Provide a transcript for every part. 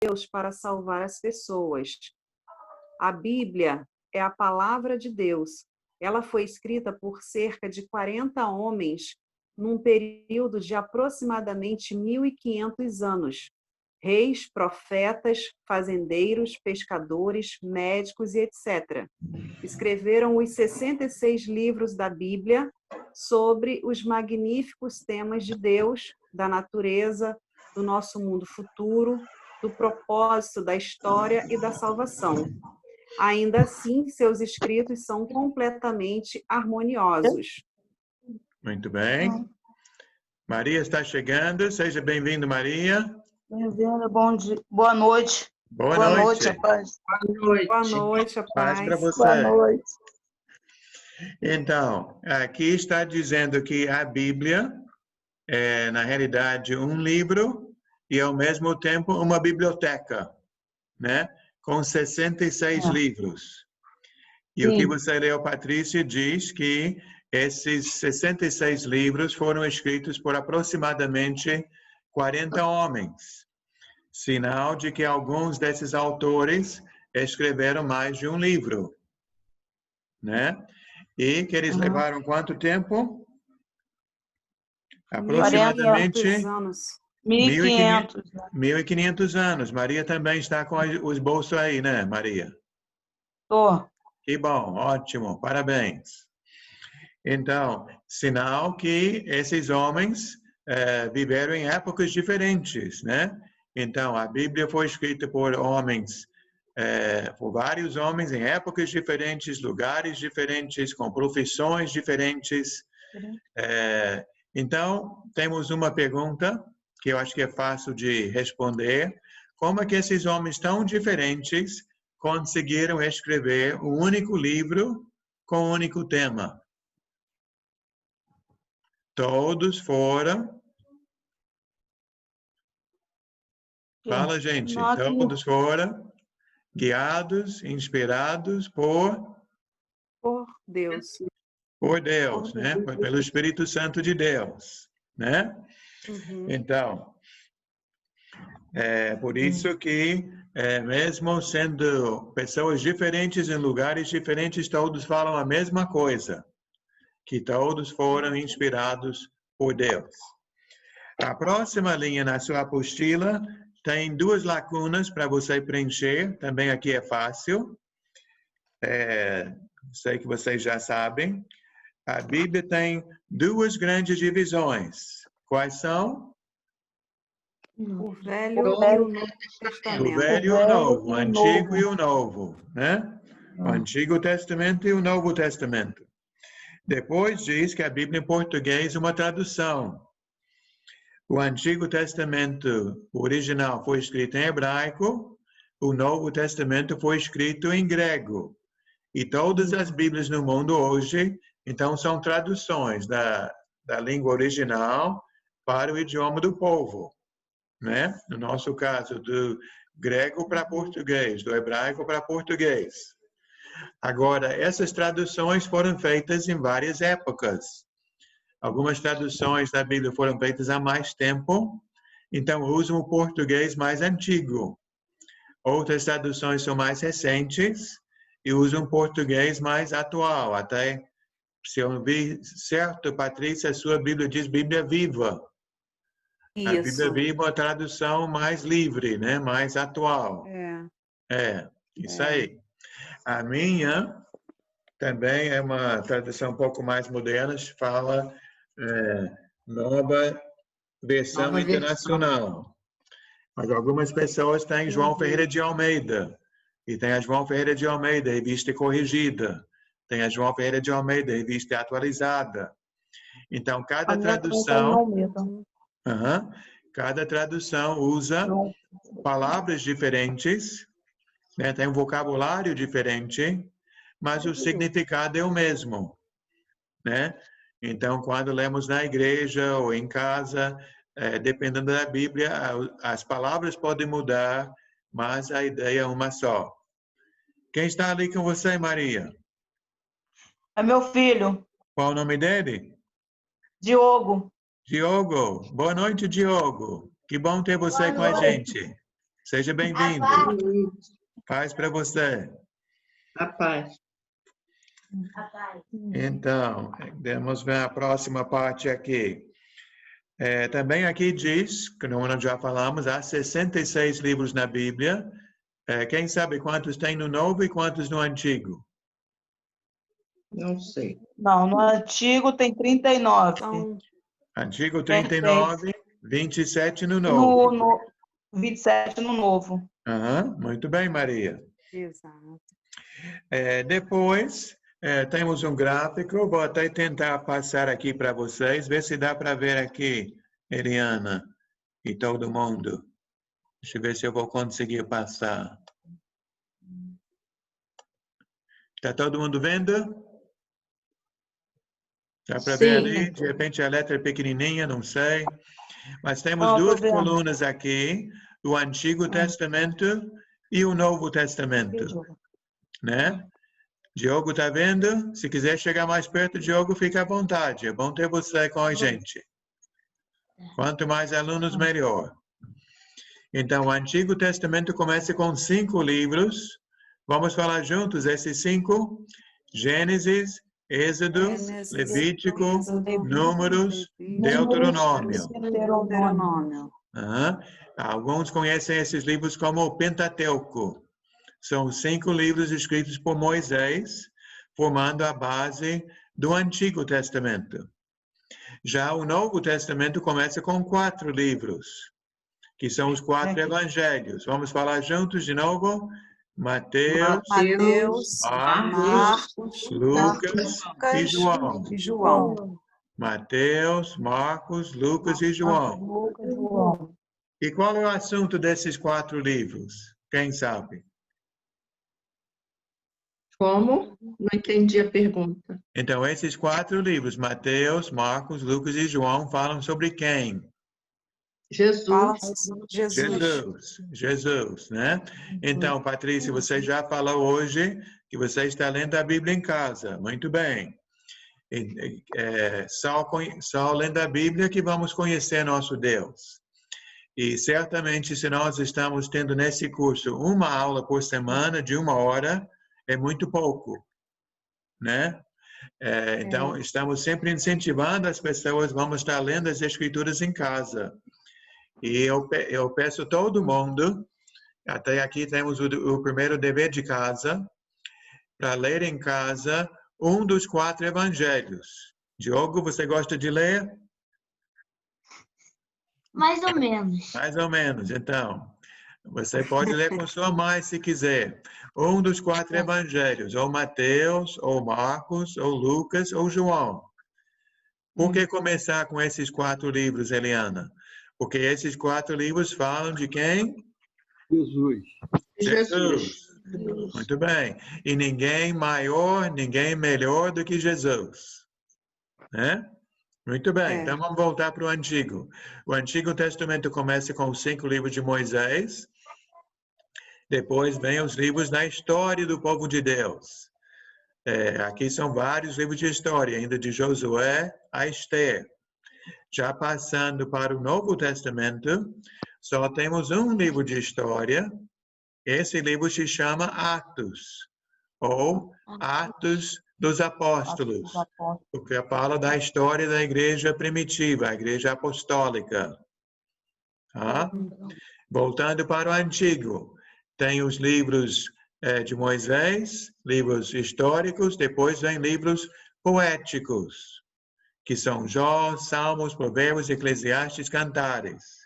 Deus para salvar as pessoas. A Bíblia é a palavra de Deus. Ela foi escrita por cerca de 40 homens num período de aproximadamente 1.500 anos. Reis, profetas, fazendeiros, pescadores, médicos e etc. Escreveram os 66 livros da Bíblia sobre os magníficos temas de Deus, da natureza, do nosso mundo futuro, do propósito da história e da salvação. Ainda assim, seus escritos são completamente harmoniosos. Muito bem. Maria está chegando. Seja bem-vindo, Maria. Bem-vinda, bom dia. Boa noite. Boa noite. A paz. Boa noite, a Paz para paz. você. Boa noite. Então, aqui está dizendo que a Bíblia é, na realidade, um livro e, ao mesmo tempo, uma biblioteca, né? Com 66 livros. E o que você leu, Patrícia, diz que esses 66 livros foram escritos por aproximadamente 40 homens. Sinal de que alguns desses autores escreveram mais de um livro, né? E que eles levaram quanto tempo? Aproximadamente 1.500. 1.500 anos. Maria também está com os bolsos aí, né, Maria? Tô. Que bom, ótimo, parabéns. Então, sinal que esses homens viveram em épocas diferentes, né? Então, a Bíblia foi escrita por homens, por vários homens em épocas diferentes, lugares diferentes, com profissões diferentes. Então, temos uma pergunta que eu acho que é fácil de responder. Como é que esses homens tão diferentes conseguiram escrever um único livro com um único tema? Todos foram... Fala, gente. Todos foram guiados, inspirados por Deus. Por Deus, né? Pelo Espírito Santo de Deus, né? Então, é por isso que, mesmo sendo pessoas diferentes em lugares diferentes, todos falam a mesma coisa, que todos foram inspirados por Deus. A próxima linha na sua apostila tem duas lacunas para você preencher, também aqui é fácil. Sei que vocês já sabem. A Bíblia tem duas grandes divisões. Quais são? O Velho e o Novo Testamento. O Velho e o Novo, o Antigo e o Novo, né? O Antigo Testamento e o Novo Testamento. Depois diz que a Bíblia em português é uma tradução. O Antigo Testamento original foi escrito em hebraico, o Novo Testamento foi escrito em grego. E todas as Bíblias no mundo hoje, então, são traduções da língua original para o idioma do povo, né? No nosso caso, do grego para português, do hebraico para português. Agora, essas traduções foram feitas em várias épocas. Algumas traduções da Bíblia foram feitas há mais tempo, então usam o português mais antigo. Outras traduções são mais recentes e usam português mais atual. Até, se eu vi certo, Patrícia, a sua Bíblia diz Bíblia Viva. Isso. A Bíblia Viva é uma tradução mais livre, né? Mais atual. Isso aí. A minha também é uma tradução um pouco mais moderna, fala Nova Versão Internacional. Mas algumas pessoas têm João Ferreira de Almeida. E tem a João Ferreira de Almeida, revista corrigida. Tem a João Ferreira de Almeida, revista atualizada. Então, cada tradução usa palavras diferentes, né? Tem um vocabulário diferente, mas o significado é o mesmo, né? Então, quando lemos na igreja ou em casa, dependendo da Bíblia, as palavras podem mudar, mas a ideia é uma só. Quem está ali com você, Maria? É meu filho. Qual o nome dele? Diogo. Diogo. Boa noite, Diogo. Que bom ter você com a gente. Seja bem-vindo. Paz para você. A paz. Então, vamos ver a próxima parte aqui. Também aqui diz, que nós já falamos, há 66 livros na Bíblia. Quem sabe quantos tem no Novo e quantos no Antigo? Não sei. Não, no Antigo tem 39. Então, Antigo 39, 27 no Novo. No 27 no Novo. Muito bem, Maria. exato. Depois, temos um gráfico, vou até tentar passar aqui para vocês, ver se dá para ver aqui, Eliana e todo mundo. Deixa eu ver se eu vou conseguir passar. Está todo mundo vendo? Dá para ver ali? De repente a letra é pequenininha, não sei. Mas temos Não, tô duas vendo. colunas aqui, o Antigo Testamento e o Novo Testamento, né? Diogo está vendo? Se quiser chegar mais perto, Diogo, fica à vontade. É bom ter você com a gente. Quanto mais alunos, melhor. Então, o Antigo Testamento começa com 5 livros. Vamos falar juntos esses 5? Gênesis, Êxodo, Gênesis, Levítico, Êxodo, Números, Levítico, Deuteronômio. Deuteronômio. Alguns conhecem esses livros como o Pentateuco. São 5 livros escritos por Moisés, formando a base do Antigo Testamento. Já o Novo Testamento começa com 4 livros, que são os 4 evangelhos. Vamos falar juntos de novo? Mateus, Marcos, Lucas e João. Mateus, Marcos, Lucas e João. E qual é o assunto desses 4 livros? Quem sabe? Como? Não entendi a pergunta. Então, esses 4 livros, Mateus, Marcos, Lucas e João, falam sobre quem? Jesus, né? Então, Patrícia, você já falou hoje que você está lendo a Bíblia em casa. Muito bem. Só lendo a Bíblia que vamos conhecer nosso Deus. E certamente, se nós estamos tendo nesse curso uma aula por semana de 1 hora, é muito pouco, né? Então, estamos sempre incentivando as pessoas, vamos estar lendo as Escrituras em casa. E eu peço a todo mundo, até aqui temos o primeiro dever de casa, para ler em casa um dos 4 evangelhos. Diogo, você gosta de ler? Mais ou menos. Mais ou menos, então. Você pode ler com sua mãe se quiser. Um dos 4 evangelhos, ou Mateus, ou Marcos, ou Lucas, ou João. Por que começar com esses 4 livros, Eliana? Porque esses 4 livros falam de quem? Jesus. Muito bem. E ninguém maior, ninguém melhor do que Jesus. Né? Muito bem. Então vamos voltar para o Antigo. O Antigo Testamento começa com os 5 livros de Moisés. Depois vem os livros da história do povo de Deus. Aqui são vários livros de história, ainda de Josué a Esther. Já passando para o Novo Testamento, só temos um livro de história. Esse livro se chama Atos, ou Atos dos Apóstolos, porque fala da história da igreja primitiva, a igreja apostólica. Voltando para o Antigo, tem os livros de Moisés, livros históricos, depois vem livros poéticos, que são Jó, Salmos, Provérbios, Eclesiastes, Cantares.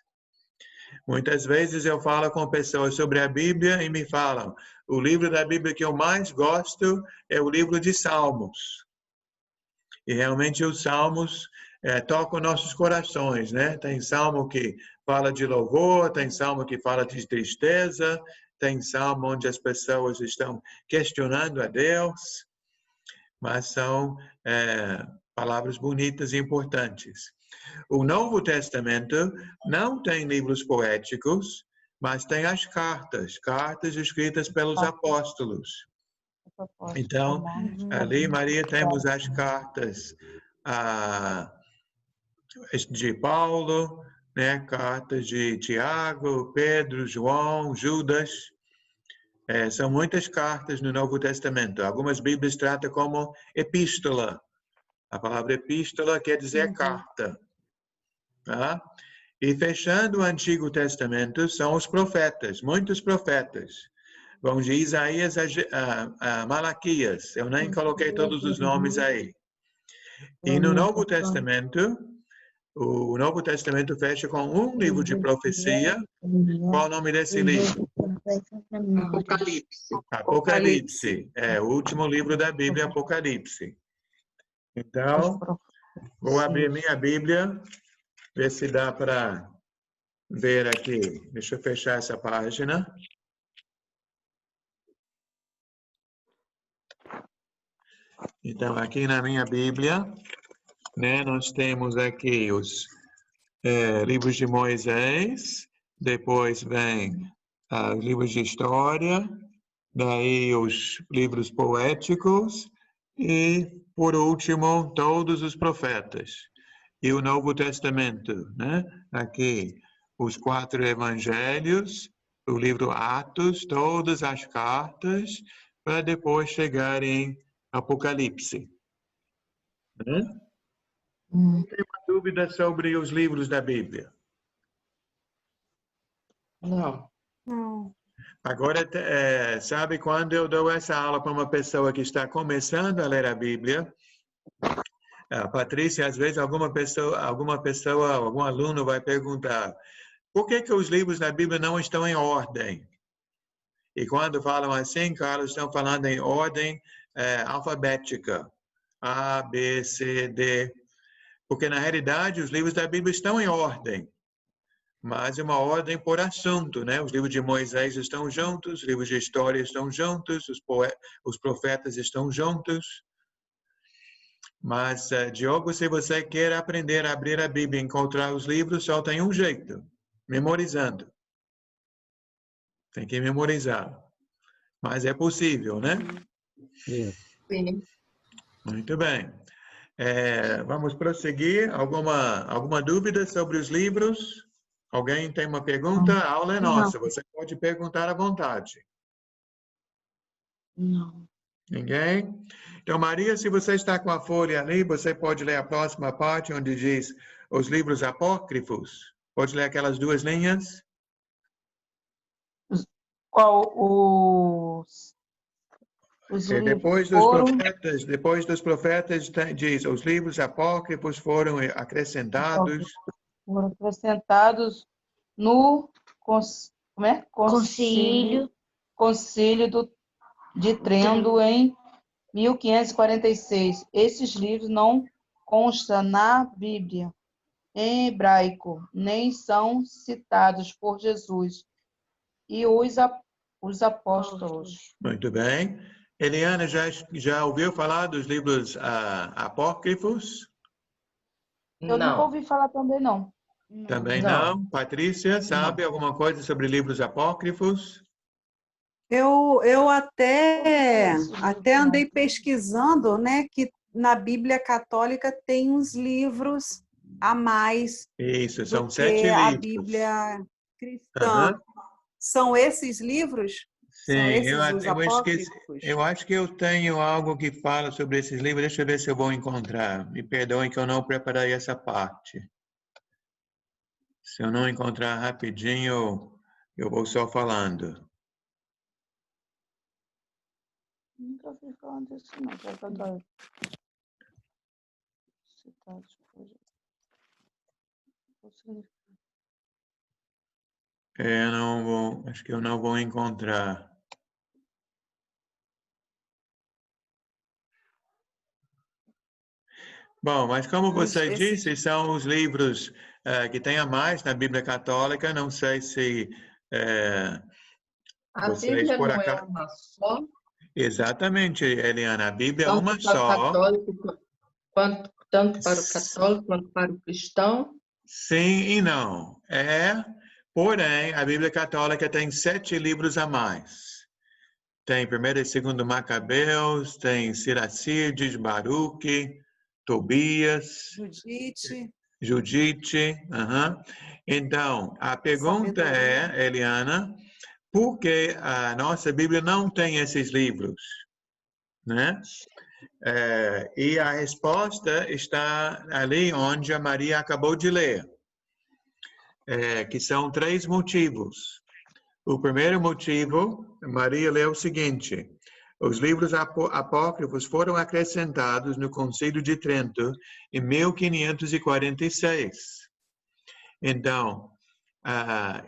Muitas vezes eu falo com pessoas sobre a Bíblia e me falam, o livro da Bíblia que eu mais gosto é o livro de Salmos. E realmente os Salmos tocam nossos corações, né? Tem Salmo que fala de louvor, tem Salmo que fala de tristeza, tem Salmo onde as pessoas estão questionando a Deus, mas são palavras bonitas e importantes. O Novo Testamento não tem livros poéticos, mas tem as cartas escritas pelos apóstolos. Então, ali, Maria, temos as cartas de Paulo, né? Cartas de Tiago, Pedro, João, Judas. São muitas cartas no Novo Testamento. Algumas Bíblias tratam como epístola. A palavra epístola quer dizer carta. Tá? E fechando o Antigo Testamento são os profetas, muitos profetas. Vamos de Isaías a Malaquias. Eu nem coloquei todos os nomes aí. E no Novo Testamento, o Novo Testamento fecha com um livro de profecia. Qual o nome desse livro? Apocalipse. Apocalipse. É o último livro da Bíblia, Apocalipse. Então, vou abrir minha Bíblia, ver se dá para ver aqui. Deixa eu fechar essa página. Então, aqui na minha Bíblia, né, nós temos aqui os livros de Moisés, depois vem os livros de história, daí os livros poéticos e, por último, todos os profetas. E o Novo Testamento, né? Aqui, os 4 evangelhos, o livro Atos, todas as cartas, para depois chegar em Apocalipse. Né? Tem uma dúvida sobre os livros da Bíblia? Não. Não. Agora, sabe, quando eu dou essa aula para uma pessoa que está começando a ler a Bíblia, Patrícia, às vezes algum aluno vai perguntar: por que os livros da Bíblia não estão em ordem? E quando falam assim, Carlos, estão falando em ordem alfabética. A, B, C, D. Porque, na realidade, os livros da Bíblia estão em ordem. Mas é uma ordem por assunto, né? Os livros de Moisés estão juntos, os livros de história estão juntos, os profetas estão juntos. Mas, Diogo, se você quer aprender a abrir a Bíblia e encontrar os livros, só tem um jeito: memorizando. Tem que memorizar. Mas é possível, né? Sim. Muito bem. Vamos prosseguir. Alguma dúvida sobre os livros? Alguém tem uma pergunta? A aula é nossa. Você pode perguntar à vontade. Não. Ninguém? Então, Maria, se você está com a folha ali, você pode ler a próxima parte, onde diz os livros apócrifos. Pode ler aquelas 2 linhas? Qual os livros Depois dos profetas, diz, os livros apócrifos foram acrescentados. foram acrescentados no Concílio de Trento em 1546. Esses livros não constam na Bíblia em hebraico, nem são citados por Jesus e os apóstolos. Muito bem. Eliana, já ouviu falar dos livros apócrifos? Eu nunca ouvi falar também, não. Também não. Patrícia, sabe alguma coisa sobre livros apócrifos? Eu até andei pesquisando, né, que na Bíblia Católica tem uns livros a mais Isso, do são que 7 a livros. Bíblia cristã. Aham. São esses livros? São Sim, esses os eu esqueci. apócrifos? Eu acho que eu tenho algo que fala sobre esses livros. Deixa eu ver se eu vou encontrar. Me perdoem que eu não preparei essa parte. Se eu não encontrar rapidinho, eu vou só falando. Nunca ouvi falar disso, não. Acho que eu não vou encontrar. Bom, mas como você disse, são os livros que tem a mais na Bíblia Católica. Não sei se A vocês Bíblia por não acaso... é uma só, Exatamente, Eliana. A Bíblia é tanto uma para o só. católico, tanto para o católico quanto para o cristão. Sim e não. Porém, a Bíblia Católica tem 7 livros a mais. Tem 1º e 2º Macabeus, tem Siracides, Baruque, Tobias, Judite. Judite. Então, a pergunta é, Eliana, por que a nossa Bíblia não tem esses livros? Né? E a resposta está ali onde a Maria acabou de ler, que são 3 motivos. O primeiro motivo, Maria leu o seguinte: os livros apócrifos foram acrescentados no Concílio de Trento em 1546. Então,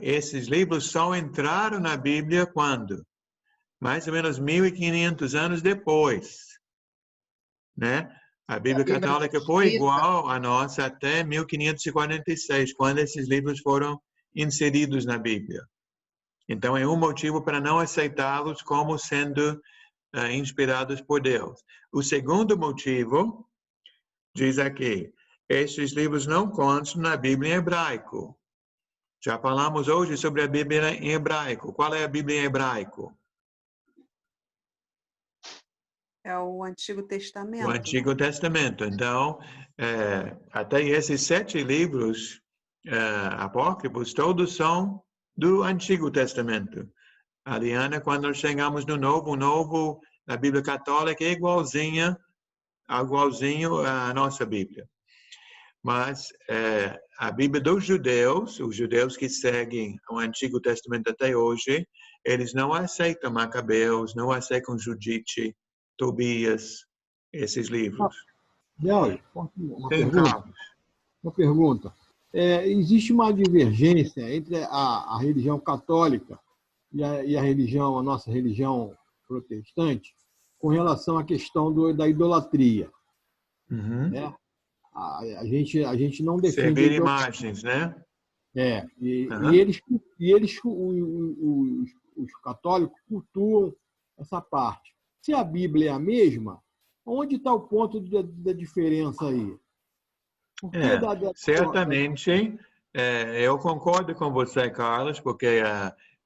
esses livros só entraram na Bíblia quando? Mais ou menos 1500 anos depois, né? A Bíblia Católica foi igual à nossa até 1546, quando esses livros foram inseridos na Bíblia. Então, é um motivo para não aceitá-los como sendo inspirados por Deus. O segundo motivo, diz aqui, esses livros não constam na Bíblia em hebraico. Já falamos hoje sobre a Bíblia em hebraico. Qual é a Bíblia em hebraico? É o Antigo Testamento. O Antigo Testamento. Então, até esses 7 livros apócrifos, todos são do Antigo Testamento. Ariana, quando chegamos no Novo, a Bíblia Católica é igualzinho à nossa Bíblia. Mas a Bíblia dos judeus, os judeus que seguem o Antigo Testamento até hoje, eles não aceitam Macabeus, não aceitam Judite, Tobias, esses livros. Leandro, uma pergunta. Existe uma divergência entre a religião católica e a nossa religião protestante com relação à questão da idolatria. Uhum. Né? A gente não defende... Servir imagens, né? E eles os católicos cultuam essa parte. Se a Bíblia é a mesma, onde está o ponto da diferença aí? Certamente, eu concordo com você, Carlos, porque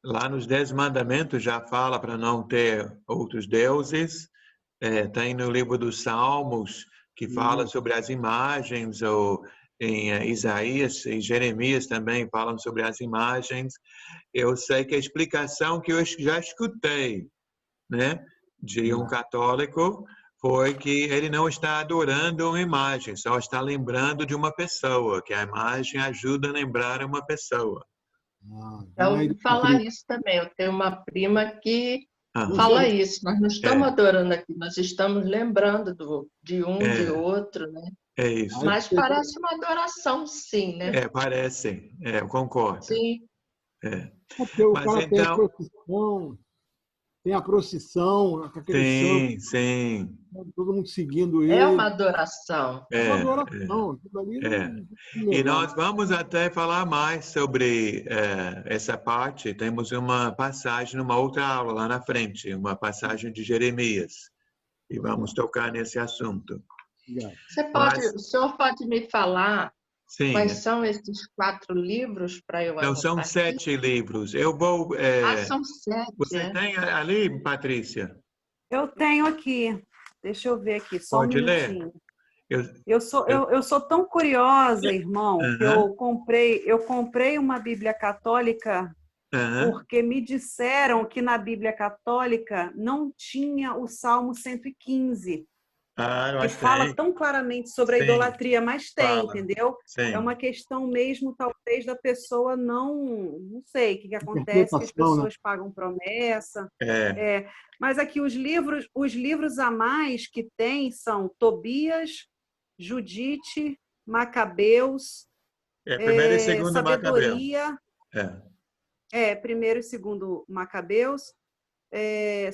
lá nos 10 Mandamentos já fala para não ter outros deuses. Tem no livro dos Salmos, que fala sobre as imagens, ou em Isaías e Jeremias também falam sobre as imagens. Eu sei que a explicação que eu já escutei, né, de um católico foi que ele não está adorando uma imagem, só está lembrando de uma pessoa, que a imagem ajuda a lembrar uma pessoa. Eu ouvi falar isso também. Eu tenho uma prima que fala isso. Nós não estamos adorando aqui, nós estamos lembrando de outro, né? É isso. Mas parece uma adoração, sim, né? Parece. Eu concordo. Sim. Porque o cara tem a procissão, com aquele santo, sim. todo mundo seguindo ele. É uma adoração. É uma adoração. E nós vamos até falar mais sobre essa parte. Temos uma passagem, numa outra aula lá na frente, uma passagem de Jeremias. E vamos tocar nesse assunto. O senhor pode me falar quais são esses 4 livros para eu anotar? Não, são 7 livros. Eu vou... são 7. Você tem ali, Patrícia? Eu tenho aqui. Deixa eu ver aqui, só Pode um minutinho. ler? Eu sou tão curiosa, irmão, que eu comprei uma Bíblia católica porque me disseram que na Bíblia católica não tinha o Salmo 115. Que fala tão claramente sobre a idolatria, mas tem, entendeu? Sim. É uma questão mesmo, talvez, da pessoa não sei o que acontece, que as pessoas pagam promessa. Mas aqui os livros a mais que tem são Tobias, Judite, Macabeus, primeiro e segundo Sabedoria. Macabeus. 1º e 2º Macabeus,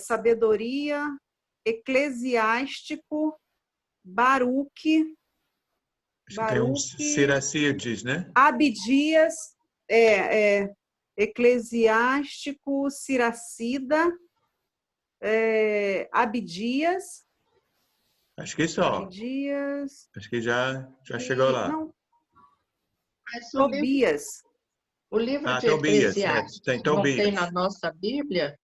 Sabedoria, Eclesiástico, Baruque, Tem um Siracíades, né? Abdias, Eclesiástico, Siracida, Abdias. Acho que só. Abdias. Acho que já chegou lá. Não. Tobias. O livro de Tobias, Eclesiastes tem não Tobias. tem na nossa Bíblia?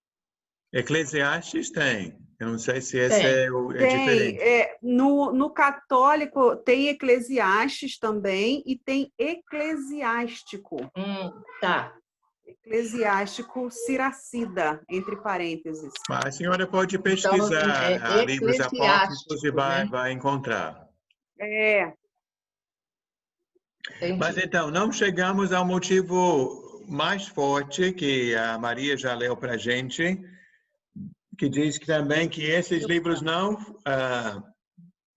Eclesiastes tem. Eu não sei se esse é diferente. No católico tem Eclesiastes também e tem Eclesiástico. Tá. Eclesiástico Siracida, entre parênteses. Mas a senhora pode pesquisar Então, livros apócrifos e né? vai encontrar. Entendi. Mas então, não chegamos ao motivo mais forte que a Maria já leu para a gente, que diz que também que esses livros não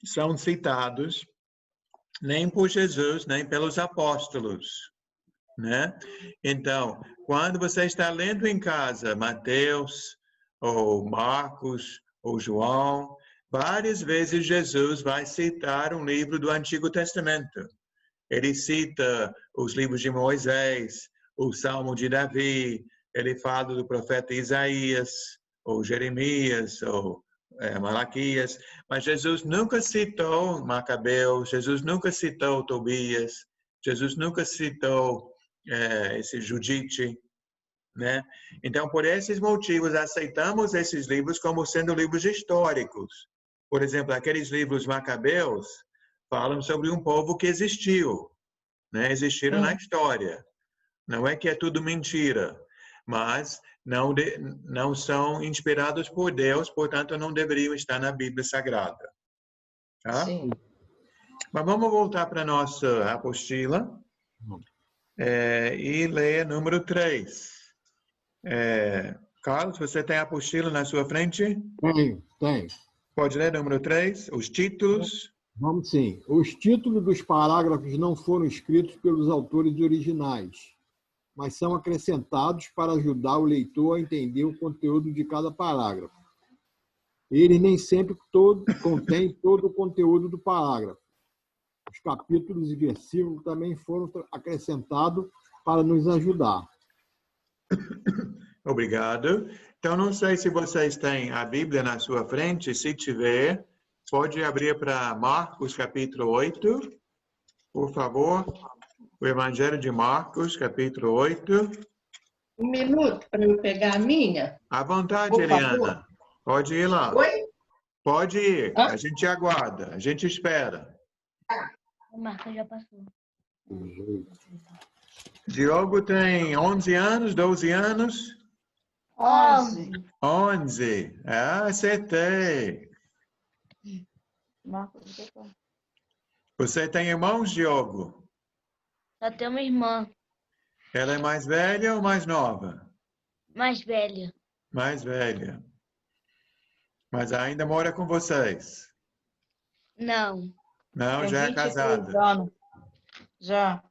são citados nem por Jesus, nem pelos apóstolos, né? Então, quando você está lendo em casa Mateus, ou Marcos, ou João, várias vezes Jesus vai citar um livro do Antigo Testamento. Ele cita os livros de Moisés, o Salmo de Davi, ele fala do profeta Isaías, ou Jeremias, ou Malaquias, mas Jesus nunca citou Macabeus, Jesus nunca citou Tobias, Jesus nunca citou esse Judite, né? Então, por esses motivos, aceitamos esses livros como sendo livros históricos. Por exemplo, aqueles livros Macabeus falam sobre um povo que existiu, né? Existiram na história. Não é que é tudo mentira, mas não são inspirados por Deus, portanto, não deveriam estar na Bíblia Sagrada. Tá? Sim. Mas vamos voltar para a nossa apostila e ler número 3. Carlos, você tem a apostila na sua frente? Tenho. Pode ler número 3, os títulos. Vamos sim. Os títulos dos parágrafos não foram escritos pelos autores originais, mas são acrescentados para ajudar o leitor a entender o conteúdo de cada parágrafo. Eles nem sempre contêm todo o conteúdo do parágrafo. Os capítulos e versículos também foram acrescentados para nos ajudar. Obrigado. Então, não sei se vocês têm a Bíblia na sua frente. Se tiver, pode abrir para Marcos, capítulo 8, por favor. O Evangelho de Marcos, capítulo 8. Um minuto para eu pegar a minha. À vontade, Por Eliana. favor. Pode ir lá. Oi? Pode ir. A gente aguarda. A gente espera. O Marcos já passou. Diogo tem 11 anos, 12 anos? 11. 11. Ah, acertei. Marcos, Você tem irmãos, Diogo? só tem uma irmã Ela é mais velha ou mais nova? mais velha. Mais velha. Mas ainda mora com vocês? Não. Não, Tem já é 23 casada. anos. Já.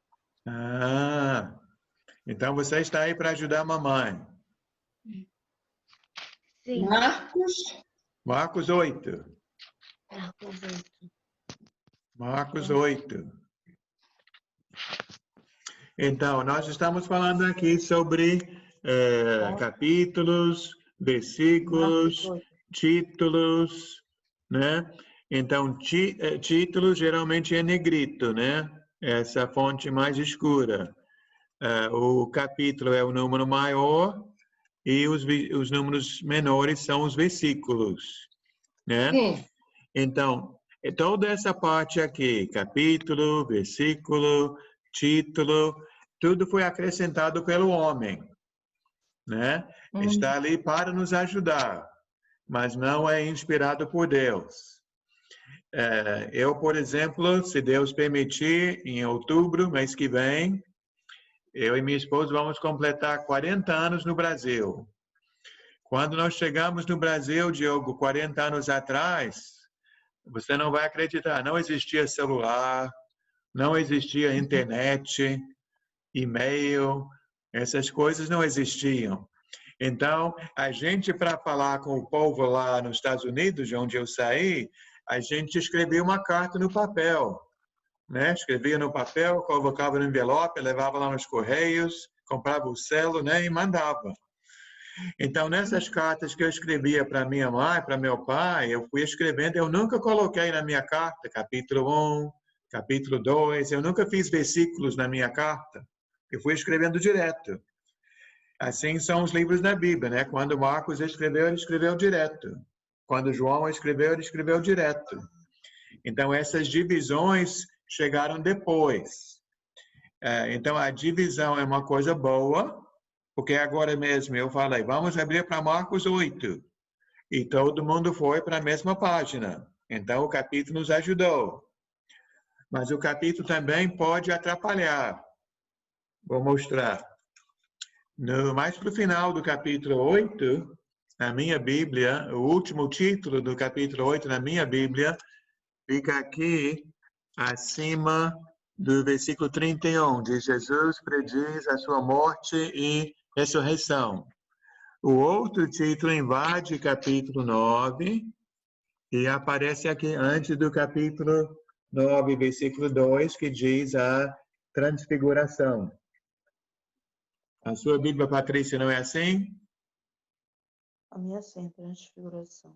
Ah, então você está aí para ajudar a mamãe. Sim. Marcos 8. Marcos 8. Marcos 8. Então, nós estamos falando aqui sobre capítulos, versículos, títulos, né? Então, título geralmente é negrito, né? Essa fonte mais escura. O capítulo é o número maior e os números menores são os versículos, né? Sim. Então, toda essa parte aqui, capítulo, versículo, título, tudo foi acrescentado pelo homem, né? Está ali para nos ajudar, mas não é inspirado por Deus. Eu, por exemplo, se Deus permitir, em outubro, mês que vem, eu e minha esposa vamos completar 40 anos no Brasil. Quando nós chegamos no Brasil, Diogo, 40 anos atrás, você não vai acreditar, não existia celular, não existia internet, e-mail, essas coisas não existiam. Então, a gente, para falar com o povo lá nos Estados Unidos, de onde eu saí, a gente escrevia uma carta no papel, né? Escrevia no papel, colocava no envelope, levava lá nos correios, comprava o selo, né? E mandava. Então, nessas cartas que eu escrevia para minha mãe, para meu pai, eu fui escrevendo, eu nunca coloquei na minha carta capítulo 1, capítulo 2, eu nunca fiz versículos na minha carta. Eu fui escrevendo direto. Assim são os livros da Bíblia, né? Quando Marcos escreveu, ele escreveu direto. Quando João escreveu, ele escreveu direto. Então, essas divisões chegaram depois. Então, a divisão é uma coisa boa, porque agora mesmo eu falei, vamos abrir para Marcos 8. E todo mundo foi para a mesma página. Então, o capítulo nos ajudou. Mas o capítulo também pode atrapalhar. Vou mostrar. Mais para o final do capítulo 8, na minha Bíblia, o último título do capítulo 8 na minha Bíblia, fica aqui acima do versículo 31, de Jesus prediz a sua morte e ressurreição. O outro título invade capítulo 9 e aparece aqui antes do capítulo 9, versículo 2, que diz a transfiguração. A sua Bíblia, Patrícia, não é assim? A minha sim, transfiguração.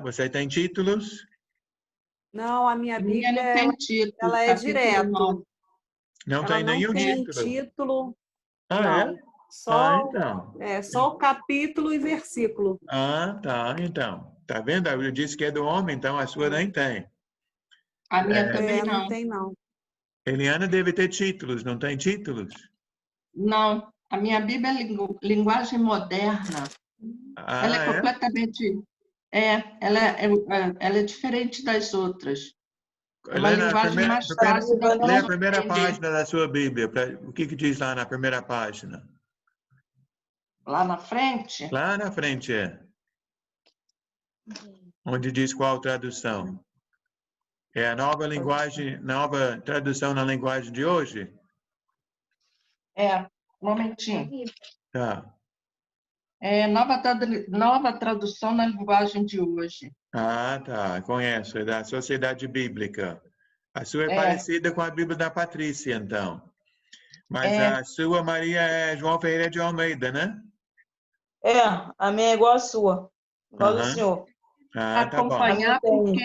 Você tem títulos? Não, a minha Minha Bíblia não tem título, ela é capítulo direto. 9. Não Ela tem não nenhum tem título. título. Ah, Não. é? Só, Então. só o capítulo e versículo. Tá, então. Tá vendo? Eu disse que é do homem, então a sua nem tem. A minha também Não não. tem, não. Eliana deve ter títulos, não tem títulos? Não, a minha Bíblia é linguagem moderna. Ela é É? completamente... ela é diferente das outras. É uma Lê linguagem mais fácil da lê a gente primeira entender. página da sua Bíblia. O que diz lá na primeira página? Lá na frente, Lá na frente onde diz qual tradução? É a nova linguagem, nova tradução na linguagem de hoje? um momentinho. Tá. Nova tradução na linguagem de hoje. Tá. Conheço. É da Sociedade Bíblica. A sua é parecida com a Bíblia da Patrícia, então. Mas a sua, Maria, é João Ferreira de Almeida, né? A minha é igual a sua. Igual do senhor. Tá bom. Acompanhar porque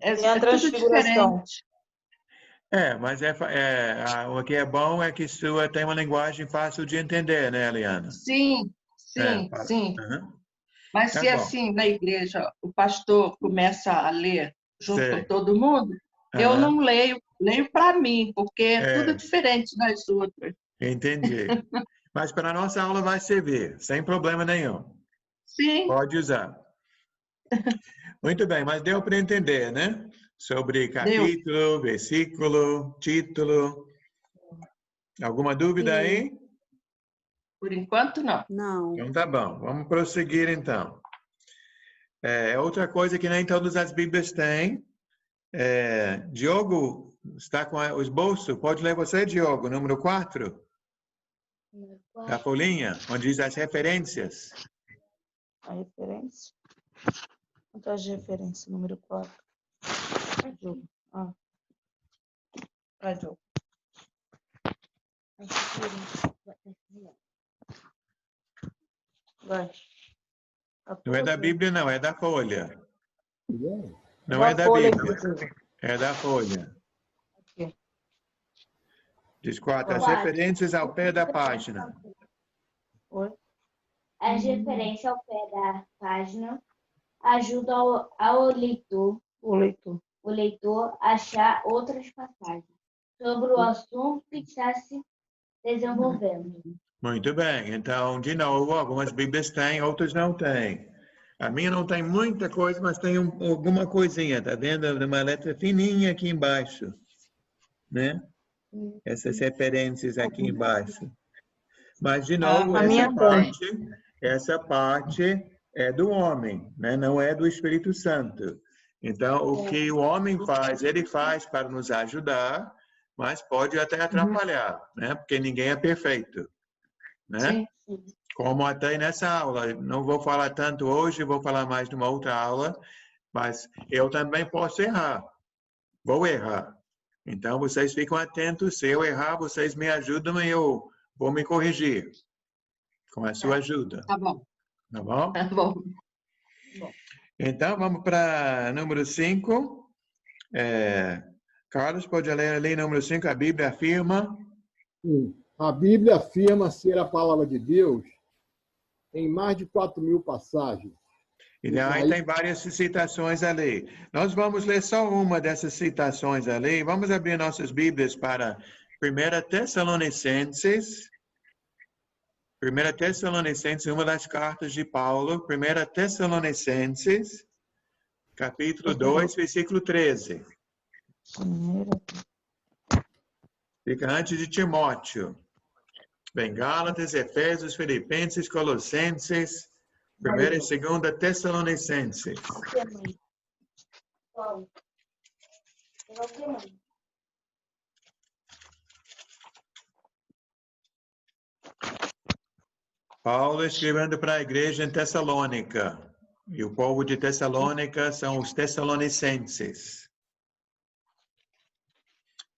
é Tem a tudo transfiguração. diferente. Mas o que é bom é que sua tem uma linguagem fácil de entender, né, Eliana? Sim. Mas Tá se bom. assim, na igreja, o pastor começa a ler junto com todo mundo, eu não leio para mim, porque é tudo diferente das outras. Entendi. Mas para a nossa aula vai servir, sem problema nenhum. Sim. Pode usar. Muito bem, mas deu para entender, né? Sobre capítulo, versículo, título. Alguma dúvida aí? Por enquanto, não. Não. Então tá bom, vamos prosseguir então. Outra coisa que nem todas as Bíblias têm. Diogo está com o esboço. Pode ler você, Diogo, número 4? Da folhinha, onde diz as referências. A referência? Quantas referências? Número 4. Jogo. Vai. Não é da Bíblia, não, é da folha. Não Da é da folha Bíblia, aqui. é da folha. Aqui. Diz 4. As referências ao pé da página. Oi? As referências ao pé da página ajudam ao leitor, O leitor a achar outras passagens sobre o assunto que está se desenvolvendo. Muito bem. Então, de novo, algumas Bíblias têm, outras não têm. A minha não tem muita coisa, mas tem alguma coisinha. Tá vendo? Uma letra fininha aqui embaixo, né? Essas referências aqui embaixo. Mas, de novo, essa parte é do homem, né? Não é do Espírito Santo. Então, o que o homem faz, ele faz para nos ajudar, mas pode até atrapalhar, né? Porque ninguém é perfeito, né? Sim. Como até nessa aula. Não vou falar tanto hoje, vou falar mais numa outra aula, mas eu também posso errar. Vou errar. Então, vocês ficam atentos. Se eu errar, vocês me ajudam e eu vou me corrigir com a sua ajuda. Tá bom. Tá bom? Tá bom. Então, vamos para número 5. Carlos, pode ler ali número 5. A Bíblia afirma. A Bíblia afirma ser a palavra de Deus em mais de 4.000 passagens. Então, aí tem várias citações ali. Nós vamos ler só uma dessas citações ali. Vamos abrir nossas Bíblias para 1 Tessalonicenses. 1 Tessalonicenses, uma das cartas de Paulo. 1 Tessalonicenses, capítulo 2, versículo 13. Fica antes de Timóteo. Vem Gálatas, Efésios, Filipenses, Colossenses, 1 e 2 Tessalonicenses. Paulo escrevendo para a igreja em Tessalônica. E o povo de Tessalônica são os Tessalonicenses.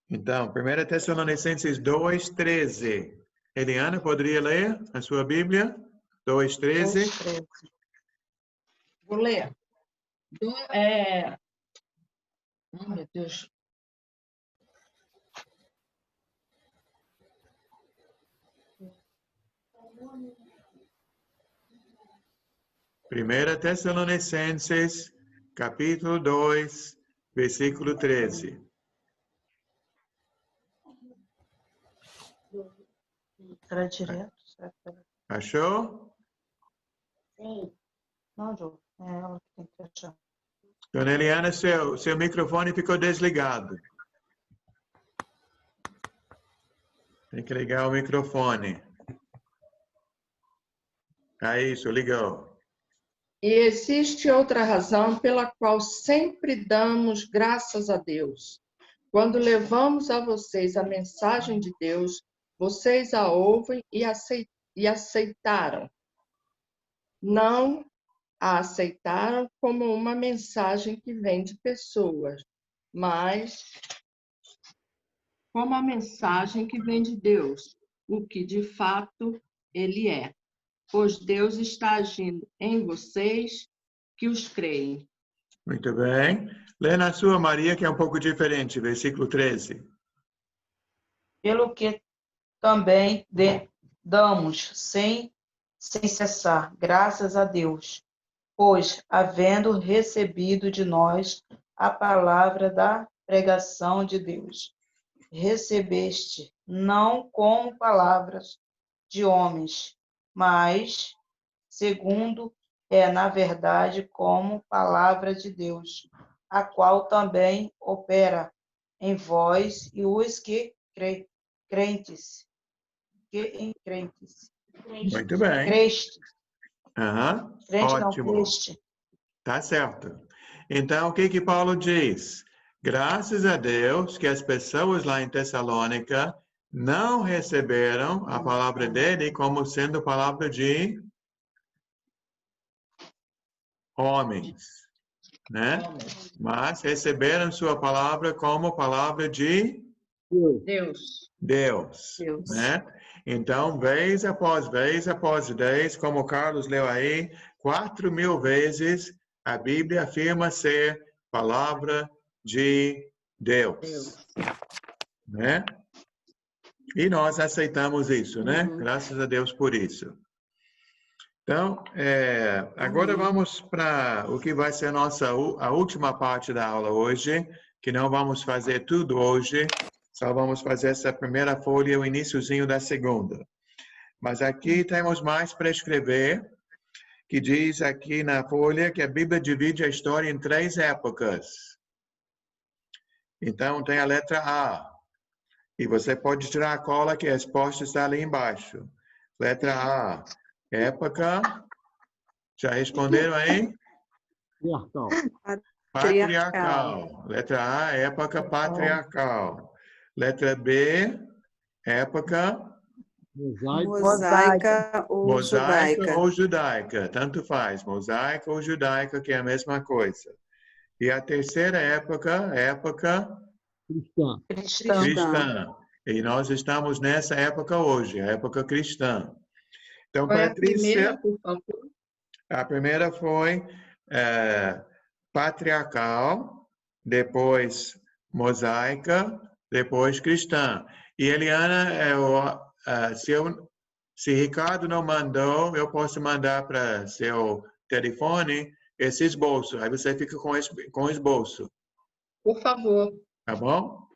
Então, 1 Tessalonicenses 2, 13. Eliana, poderia ler a sua Bíblia? 2, 13. Vou ler. Oh, meu Deus. Primeira Tessalonicenses, capítulo 2, versículo 13. Era direto? Achou? Sim. Não, Jô. É ela que tem que achar. Dona Eliana, seu microfone ficou desligado. Tem que ligar o microfone. É isso, ligou. E existe outra razão pela qual sempre damos graças a Deus. Quando levamos a vocês a mensagem de Deus, vocês a ouvem e aceitaram. Não a aceitaram como uma mensagem que vem de pessoas, mas como a mensagem que vem de Deus, o que de fato Ele é. Pois Deus está agindo em vocês que os creem. Muito bem. Lê na sua, Maria, que é um pouco diferente, versículo 13. Pelo que também damos sem cessar, graças a Deus, pois, havendo recebido de nós a palavra da pregação de Deus, recebeste não como palavras de homens, mas, segundo na verdade, como palavra de Deus, a qual também opera em vós e os que crentes. Muito bem. Creste. Crente ótimo. Não, creste. Tá certo. Então, o que Paulo diz? Graças a Deus que as pessoas lá em Tessalônica não receberam a palavra dele como sendo palavra de homens, né? Mas receberam sua palavra como palavra de Deus, né? Então, vez após vez, como o Carlos leu aí, 4.000 vezes a Bíblia afirma ser palavra de Deus, né? E nós aceitamos isso, né? Graças a Deus por isso. Então, agora vamos para o que vai ser a última parte da aula hoje, que não vamos fazer tudo hoje, só vamos fazer essa primeira folha e o iniciozinho da segunda. Mas aqui temos mais para escrever, que diz aqui na folha que a Bíblia divide a história em 3 épocas. Então, tem a letra A. E você pode tirar a cola que a resposta está ali embaixo. Letra A, época. Já responderam aí? Patriarcal. Letra A, época patriarcal. Letra B, época mosaica ou judaica. Tanto faz, mosaica ou judaica, que é a mesma coisa. E a terceira época cristã. E nós estamos nessa época hoje, a época cristã. Então, Qual é Patrícia, a primeira, por favor? a primeira foi patriarcal, depois mosaica, depois cristã. E Eliana, se Ricardo não mandou, eu posso mandar para seu telefone, esse esboço. Aí você fica com o esboço. Por favor. Tá bom?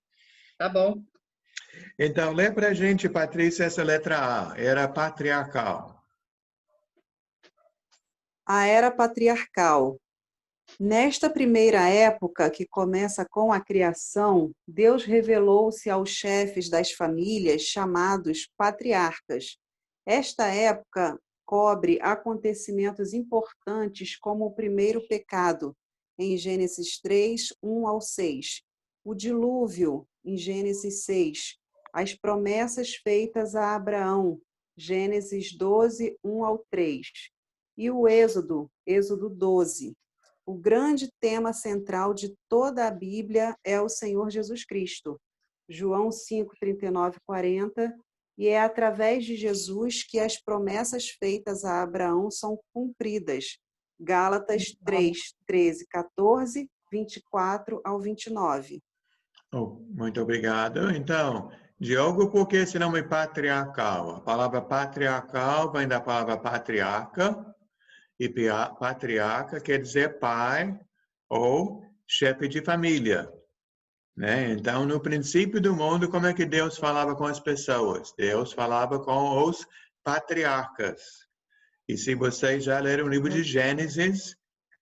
Tá bom. Então, lê para a gente, Patrícia, essa letra A. Era patriarcal. A era patriarcal. Nesta primeira época, que começa com a criação, Deus revelou-se aos chefes das famílias, chamados patriarcas. Esta época cobre acontecimentos importantes como o primeiro pecado, em Gênesis 3, 1 ao 6, o dilúvio, em Gênesis 6, as promessas feitas a Abraão, Gênesis 12, 1 ao 3, e o Êxodo, Êxodo 12. O grande tema central de toda a Bíblia é o Senhor Jesus Cristo, João 5, 39, 40, e é através de Jesus que as promessas feitas a Abraão são cumpridas. Gálatas 3, 13, 14, 24 ao 29. Oh, muito obrigado. Então, Diogo, por que esse nome patriarcal? A palavra patriarcal vem da palavra patriarca, e patriarca quer dizer pai ou chefe de família. Né? Então, no princípio do mundo, como é que Deus falava com as pessoas? Deus falava com os patriarcas. E se vocês já leram o livro de Gênesis,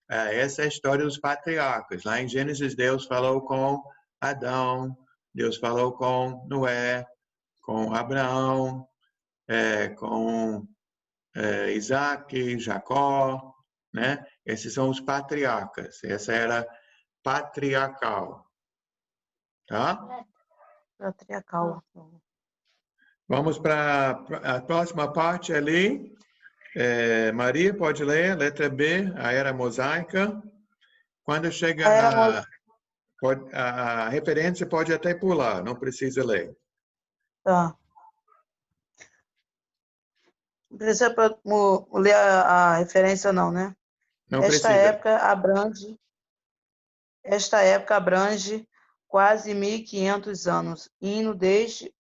essa é a história dos patriarcas. Lá em Gênesis, Deus falou com Adão, Deus falou com Noé, com Abraão, com Isaac, Jacó, né? Esses são os patriarcas. Essa era patriarcal. Tá? Patriarcal. Vamos para a próxima parte ali. Maria, pode ler, letra B, a era mosaica. Quando chega a referência, pode até pular, não precisa ler. Tá. Não precisa ler a referência, não, né? Não Esta precisa. Esta época abrange quase 1.500 anos, indo desde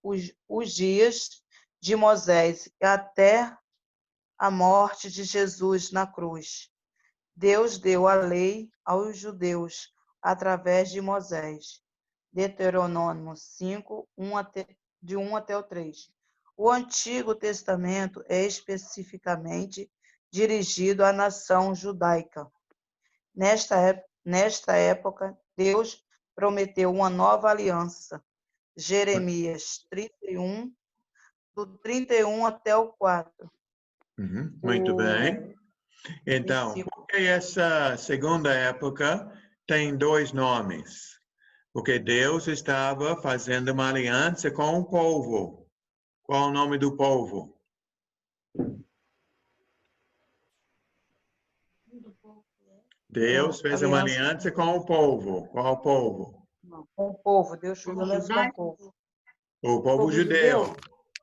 os dias de Moisés até a morte de Jesus na cruz. Deus deu a lei aos judeus através de Moisés. Deuteronômio 5, de 1 até o 3. O Antigo Testamento é especificamente dirigido à nação judaica. Nesta época, Deus prometeu uma nova aliança. Jeremias 31, do 31 até o 4. Muito bem. Então, por que essa segunda época tem dois nomes? Porque Deus estava fazendo uma aliança com o povo. Qual o nome do povo? Deus fez uma aliança com o povo. Qual povo? Com o povo. Deus fez aliança com o povo. O povo judeu.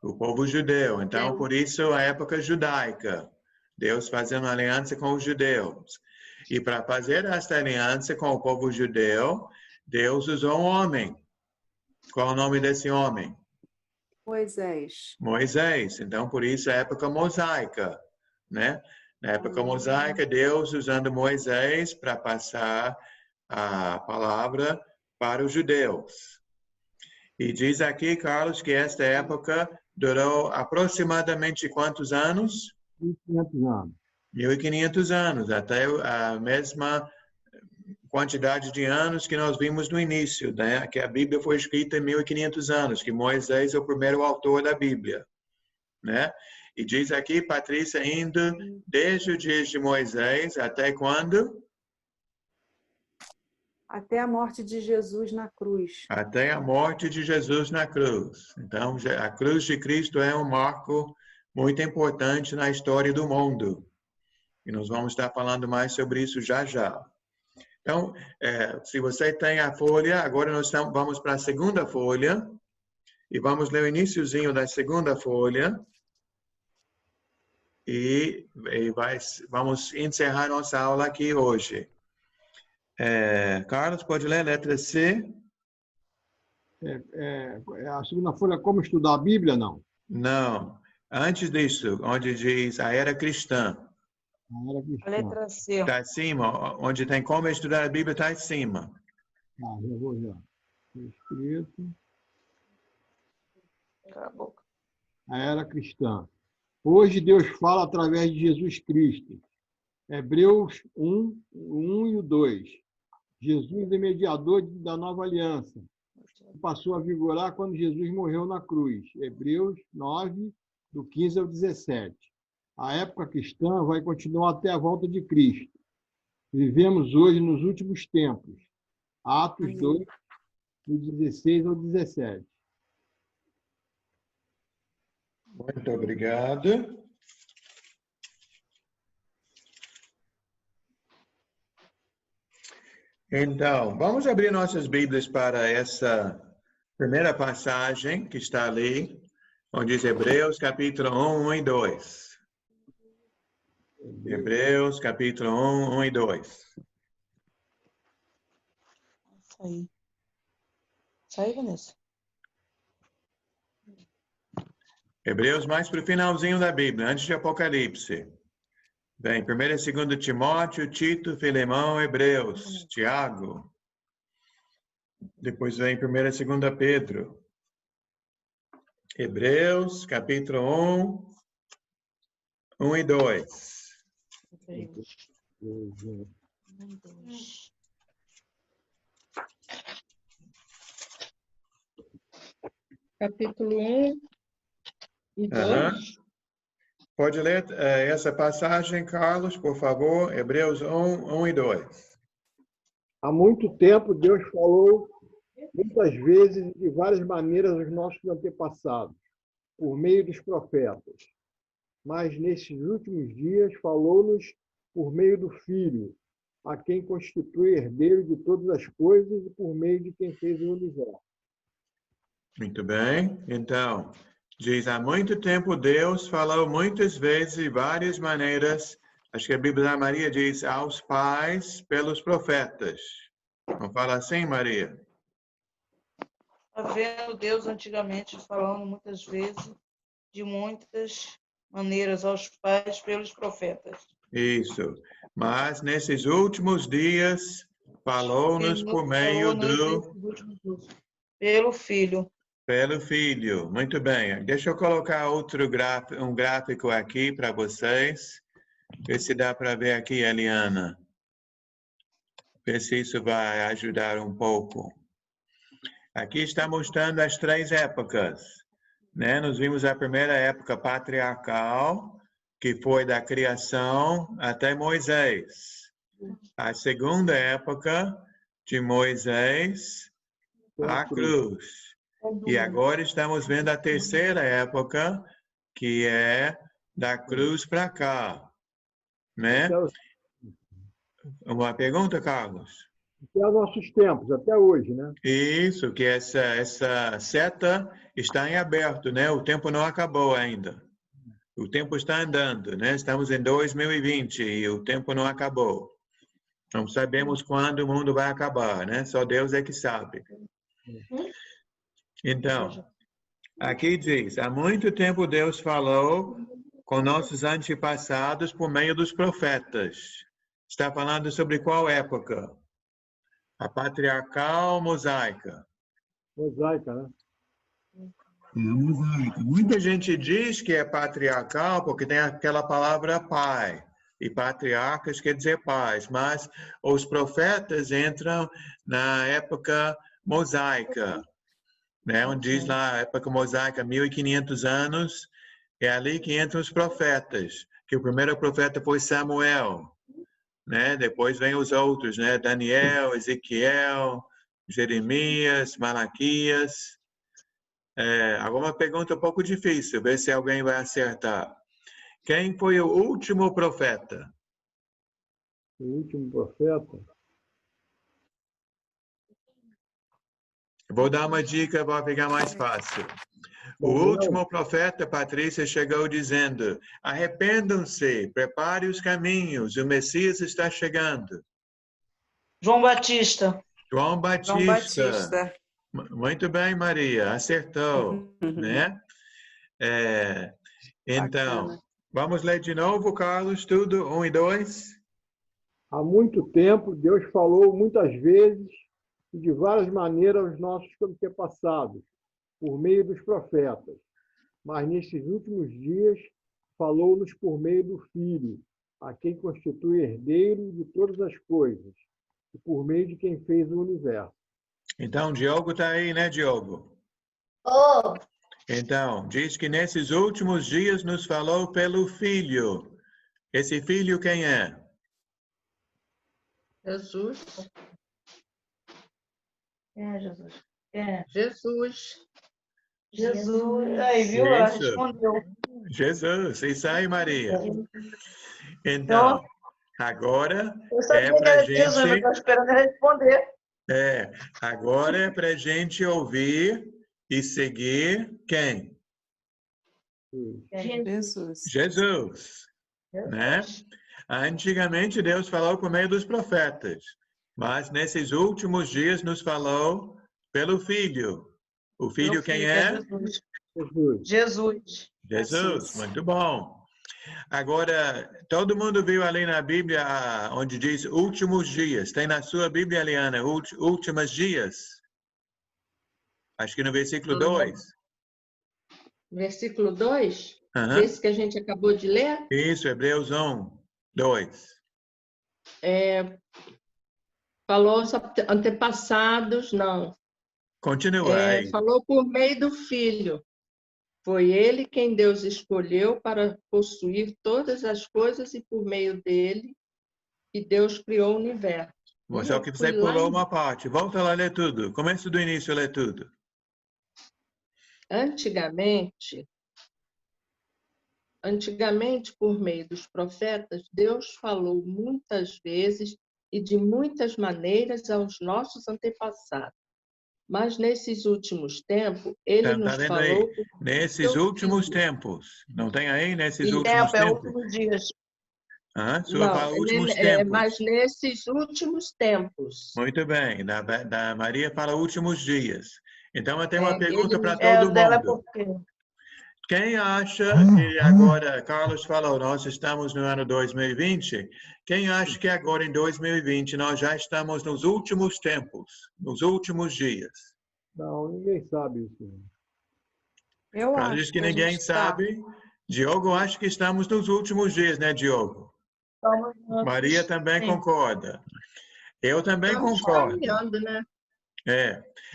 O povo judeu. Então, por isso, a época judaica. Deus fazendo uma aliança com os judeus. E para fazer esta aliança com o povo judeu, Deus usou um homem. Qual o nome desse homem? Moisés. Moisés. Então, por isso, a época mosaica, né? Na época mosaica, Deus usando Moisés para passar a palavra para os judeus. E diz aqui, Carlos, que esta época durou aproximadamente quantos anos? 1.500 anos. 1.500 anos, até a mesma quantidade de anos que nós vimos no início, né? Que a Bíblia foi escrita em 1.500 anos, que Moisés é o primeiro autor da Bíblia, né? E diz aqui, Patrícia, indo desde os dias de Moisés até quando? Até a morte de Jesus na cruz. Até a morte de Jesus na cruz. Então, a cruz de Cristo é um marco muito importante na história do mundo. E nós vamos estar falando mais sobre isso já já. Então, se você tem a folha, agora nós vamos para a segunda folha. E vamos ler o iniciozinho da segunda folha. E vamos encerrar nossa aula aqui hoje. Carlos, pode ler a letra C? A segunda folha, como estudar a Bíblia, não? Não. Antes disso, onde diz a era cristã. A era A cristã. letra C. Está acima. Onde tem como estudar a Bíblia, está acima. Ah, já vou já. Escrito. Cala a boca. A era cristã. Hoje Deus fala através de Jesus Cristo. Hebreus 1, 1 e o 2. Jesus é mediador da nova aliança. Passou a vigorar quando Jesus morreu na cruz. Hebreus 9, do 15 ao 17. A época cristã vai continuar até a volta de Cristo. Vivemos hoje nos últimos tempos. Atos 2, do 16 ao 17. Muito obrigado. Então, vamos abrir nossas Bíblias para essa primeira passagem que está ali, onde diz Hebreus, capítulo 1, 1 e 2. Hebreus, capítulo 1, 1 e 2. Isso aí. Isso aí, Vanessa. Hebreus mais para o finalzinho da Bíblia, antes de Apocalipse. Bem, 1 e 2 Timóteo, Tito, Filemão, Hebreus, Tiago. Depois vem 1 e 2 Pedro. Hebreus, capítulo 1, 1 e 2. Capítulo 1 e 2. Pode ler essa passagem, Carlos, por favor? Hebreus 1, 1 e 2. Há muito tempo Deus falou muitas vezes e de várias maneiras aos nossos antepassados, por meio dos profetas. Mas nesses últimos dias falou-nos por meio do Filho, a quem constitui herdeiro de todas as coisas e por meio de quem fez o universo. Muito bem. Então, diz, há muito tempo Deus falou muitas vezes e várias maneiras, acho que a Bíblia da Maria diz, aos pais pelos profetas. Não fala assim, Maria? Está vendo Deus antigamente falando muitas vezes, de muitas maneiras aos pais pelos profetas. Isso. Mas nesses últimos dias, falou-nos por meio pelo Filho. Pelo Filho. Muito bem. Deixa eu colocar um gráfico aqui para vocês. Ver se dá para ver aqui, Eliana. Ver se isso vai ajudar um pouco. Aqui está mostrando as três épocas, né? Nós vimos a primeira época patriarcal, que foi da criação até Moisés. A segunda época, de Moisés à cruz. E agora estamos vendo a terceira época, que é da cruz para cá, né? Uma pergunta, Carlos? Até os nossos tempos, até hoje, né? Isso, que essa seta está em aberto, né? O tempo não acabou ainda. O tempo está andando, né? Estamos em 2020 e o tempo não acabou. Não sabemos quando o mundo vai acabar, né? Só Deus é que sabe. Então, aqui diz, há muito tempo Deus falou com nossos antepassados por meio dos profetas. Está falando sobre qual época? A patriarcal ou mosaica? Mosaica, né? Mosaica. Muita gente diz que é patriarcal porque tem aquela palavra pai. E patriarcas quer dizer pais. Mas os profetas entram na época mosaica, né? Onde diz lá, a época mosaica, 1500 anos, é ali que entram os profetas. Que o primeiro profeta foi Samuel. Né? Depois vem os outros, né? Daniel, Ezequiel, Jeremias, Malaquias. Agora uma pergunta um pouco difícil, ver se alguém vai acertar. Quem foi o último profeta? O último profeta? Vou dar uma dica para ficar mais fácil. O último profeta, Patrícia, chegou dizendo, arrependam-se, prepare os caminhos, o Messias está chegando. João Batista. João Batista. João Batista. Muito bem, Maria, acertou, né? Então, Bacana. Vamos ler de novo, Carlos, tudo, 1 e 2. Há muito tempo, Deus falou muitas vezes e de várias maneiras aos nossos antepassados, por meio dos profetas. Mas nesses últimos dias, falou-nos por meio do Filho, a quem constitui herdeiro de todas as coisas, e por meio de quem fez o universo. Então, Diogo está aí, né, Diogo? Oh, Então, diz que nesses últimos dias nos falou pelo Filho. Esse Filho quem é? Jesus. Jesus. É. Jesus. Jesus. Aí, viu? Ela respondeu. Jesus. Isso aí, Maria. Então, Então, agora eu sabia é que para era Jesus, eu gente... estava esperando ele responder. Agora é para gente ouvir e seguir quem? Jesus. Jesus, né? Antigamente Deus falou por meio dos profetas, mas nesses últimos dias nos falou pelo Filho. O Filho quem é? Jesus. Jesus. Jesus. Jesus, muito bom. Agora, todo mundo viu ali na Bíblia onde diz últimos dias. Tem na sua Bíblia, Eliana, últimos dias? Acho que no versículo 2. Versículo 2, Aham. desse que a gente acabou de ler, Isso, Hebreus 1, 2. falou os antepassados, não. Continua aí. Falou por meio do Filho. Foi ele quem Deus escolheu para possuir todas as coisas e por meio dele que Deus criou o universo. Só que você pulou uma parte. Volta lá, lê tudo. Começa do início, lê tudo. Antigamente, por meio dos profetas, Deus falou muitas vezes e de muitas maneiras aos nossos antepassados. Mas nesses últimos tempos, ele Tá nos vendo falou... aí? Nesses últimos tempos. Não tem aí? Nesses últimos É tempos? últimos dias. Sua fala últimos tempos. Mas nesses últimos tempos. Muito bem. Da Maria fala últimos dias. Então, eu tenho uma pergunta para É, todo o dela é mundo. porque... Quem acha que agora, Carlos falou, nós estamos no ano 2020, quem acha que agora em 2020 nós já estamos nos últimos tempos, nos últimos dias? Não, ninguém sabe isso. Eu Carlos acho diz que que a ninguém gente tá. sabe. Diogo acha que estamos nos últimos dias, né, Diogo? Maria também concorda. Eu também Estamos concordo. caminhando, né?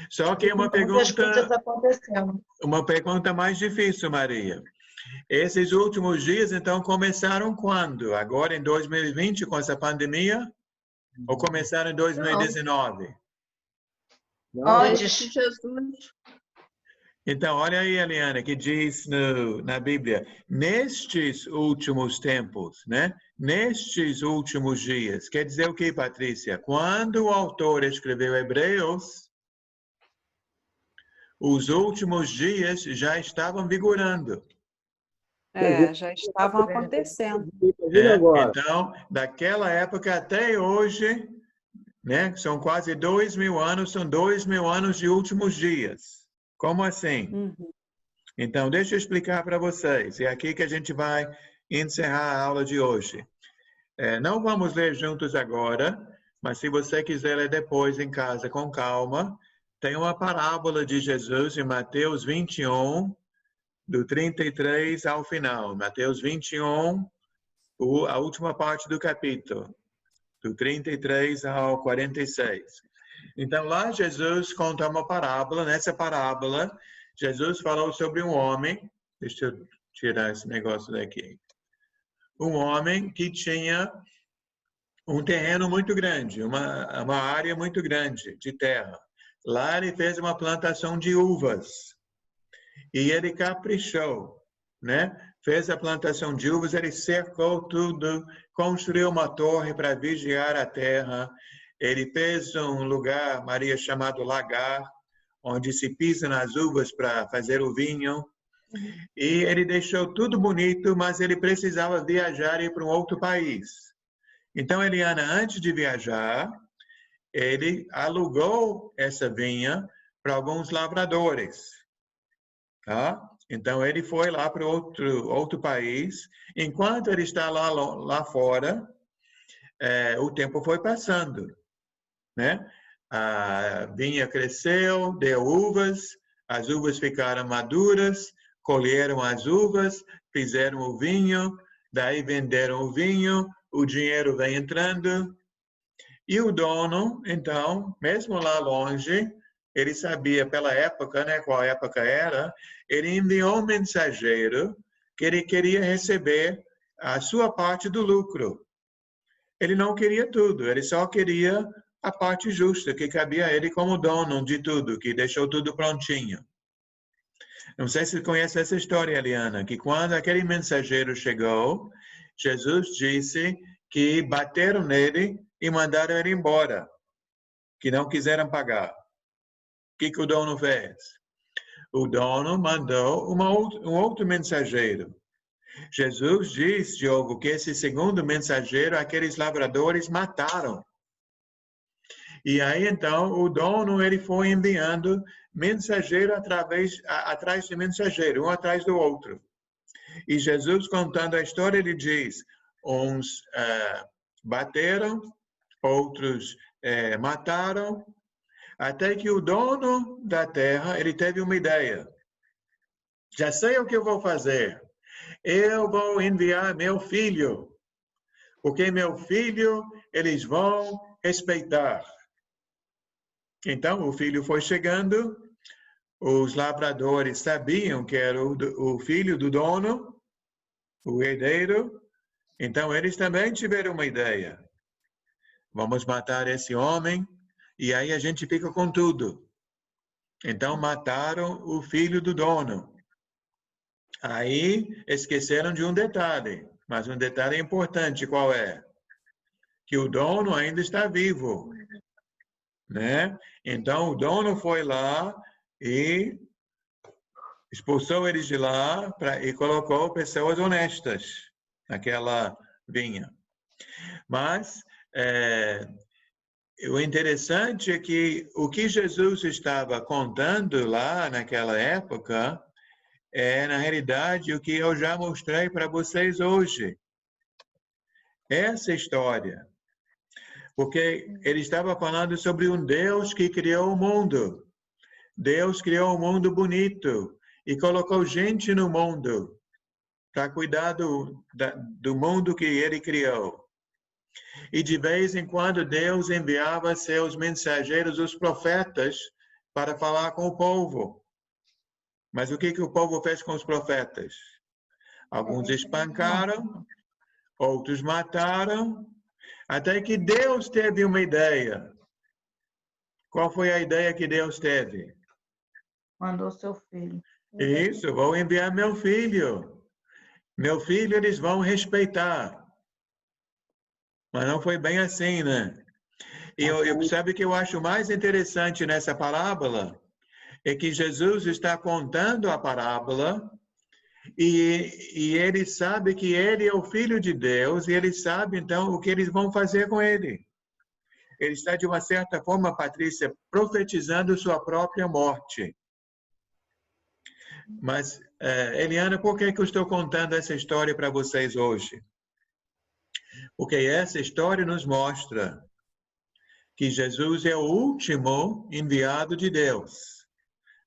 Só que Muitas coisas acontecendo. uma pergunta mais difícil, Maria. Esses últimos dias, então, começaram quando? Agora em 2020, com essa pandemia? Ou começaram em 2019? Antes. Jesus. Então, olha aí, Eliana, que diz na Bíblia, nestes últimos tempos, né? Nestes últimos dias. Quer dizer o que, Patrícia? Quando o autor escreveu Hebreus, os últimos dias já estavam vigorando. Já estavam acontecendo. Então, daquela época até hoje, né? São quase 2000 anos, são 2000 anos de últimos dias. Como assim? Uhum. Então, deixa eu explicar para vocês. É aqui que a gente vai encerrar a aula de hoje. Não vamos ler juntos agora, mas se você quiser ler depois em casa com calma, tem uma parábola de Jesus em Mateus 21, do 33 ao final. Mateus 21, a última parte do capítulo, do 33 ao 46. Então, lá Jesus conta uma parábola. Nessa parábola, Jesus falou sobre um homem. Deixa eu tirar esse negócio daqui. Um homem que tinha um terreno muito grande, uma área muito grande de terra. Lá ele fez uma plantação de uvas. E ele caprichou, né? Fez a plantação de uvas, ele cercou tudo, construiu uma torre para vigiar a terra. Ele fez um lugar, Maria, chamado lagar, onde se pisa nas uvas para fazer o vinho. E ele deixou tudo bonito, mas ele precisava viajar e ir para um outro país. Então, Eliana, antes de viajar, ele alugou essa vinha para alguns lavradores. Tá? Então, ele foi lá para outro país. Enquanto ele está lá fora, o tempo foi passando, né? A vinha cresceu, deu uvas, as uvas ficaram maduras, colheram as uvas, fizeram o vinho, daí venderam o vinho, o dinheiro vem entrando. E o dono, então, mesmo lá longe, ele sabia pela época, né, qual época era, ele enviou um mensageiro que ele queria receber a sua parte do lucro. Ele não queria tudo, ele só queria a parte justa, que cabia a ele como dono de tudo, que deixou tudo prontinho. Não sei se você conhece essa história, Eliana, que quando aquele mensageiro chegou, Jesus disse que bateram nele e mandaram ele embora, que não quiseram pagar. O que o dono fez? O dono mandou um outro mensageiro. Jesus diz, Diogo, que esse segundo mensageiro, aqueles lavradores mataram. E aí, então, o dono, ele foi enviando mensageiro atrás de mensageiro, um atrás do outro. E Jesus, contando a história, ele diz, uns bateram, outros mataram, até que o dono da terra, ele teve uma ideia. Já sei o que eu vou fazer. Eu vou enviar meu filho, porque meu filho eles vão respeitar. Então, o filho foi chegando, os lavradores sabiam que era o filho do dono, o herdeiro, então eles também tiveram uma ideia. Vamos matar esse homem e aí a gente fica com tudo. Então, mataram o filho do dono. Aí, esqueceram de um detalhe, mas um detalhe importante, qual é? Que o dono ainda está vivo, né? Então, o dono foi lá e expulsou eles de lá e colocou pessoas honestas naquela vinha. Mas o interessante é que o que Jesus estava contando lá naquela época na realidade, o que eu já mostrei para vocês hoje. Essa história. Porque ele estava falando sobre um Deus que criou o mundo. Deus criou um mundo bonito e colocou gente no mundo para cuidar do mundo que ele criou. E de vez em quando Deus enviava seus mensageiros, os profetas, para falar com o povo. Mas o que o povo fez com os profetas? Alguns espancaram, outros mataram, até que Deus teve uma ideia. Qual foi a ideia que Deus teve? Mandou seu filho. Isso, vou enviar meu filho. Meu filho eles vão respeitar. Mas não foi bem assim, né? E sabe o que eu acho mais interessante nessa parábola? É que Jesus está contando a parábola e ele sabe que ele é o Filho de Deus e ele sabe, então, o que eles vão fazer com ele. Ele está, de uma certa forma, Patrícia, profetizando sua própria morte. Mas, Eliana, por que eu estou contando essa história para vocês hoje? Porque essa história nos mostra que Jesus é o último enviado de Deus.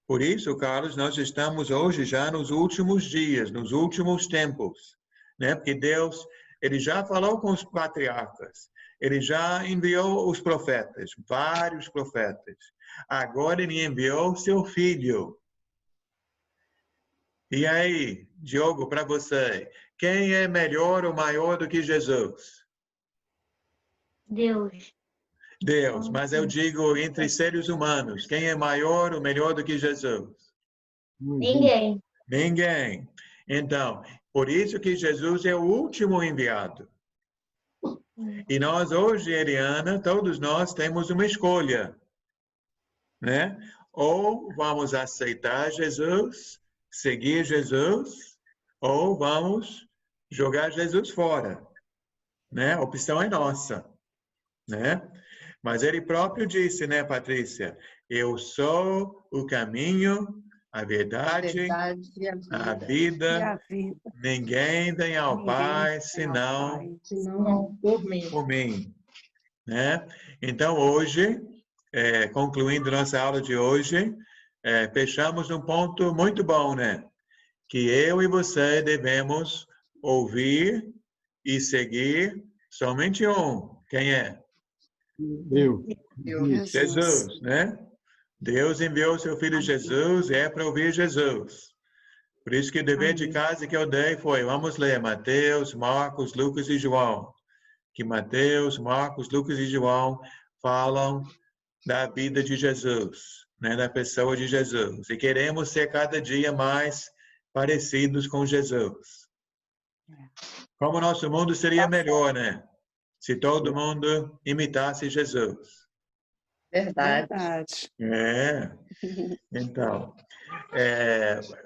Por isso, Carlos, nós estamos hoje já nos últimos dias, nos últimos tempos, né? Porque Deus, ele já falou com os patriarcas, ele já enviou os profetas, vários profetas. Agora ele enviou seu filho. E aí, Diogo, para você, quem é melhor ou maior do que Jesus? Deus. Deus, mas eu digo entre seres humanos, quem é maior ou melhor do que Jesus? Ninguém. Ninguém. Então, por isso que Jesus é o último enviado. E nós hoje, Eliana, todos nós temos uma escolha, né? Ou vamos aceitar Jesus, seguir Jesus, ou vamos jogar Jesus fora, né? A opção é nossa, né? Mas ele próprio disse, né, Patrícia? Eu sou o caminho, a A verdade, verdade e a a vida. E vida. a vida. Ninguém vem ao Ninguém Pai tem ao senão Pai. Senão por mim. por mim, né? Então, hoje, concluindo nossa aula de hoje, fechamos num ponto muito bom, né? Que eu e você devemos ouvir e seguir somente um. Quem é? Deus. Deus. Jesus, né? Deus enviou seu Filho Amém. Jesus, é para ouvir Jesus. Por isso que o dever de Amém. casa que eu dei foi, vamos ler Mateus, Marcos, Lucas e João. Que Mateus, Marcos, Lucas e João falam da vida de Jesus, né, da pessoa de Jesus. E queremos ser cada dia mais parecidos com Jesus. Como o nosso mundo seria Tá melhor, né? Se todo mundo imitasse Jesus. Verdade. Verdade. Então,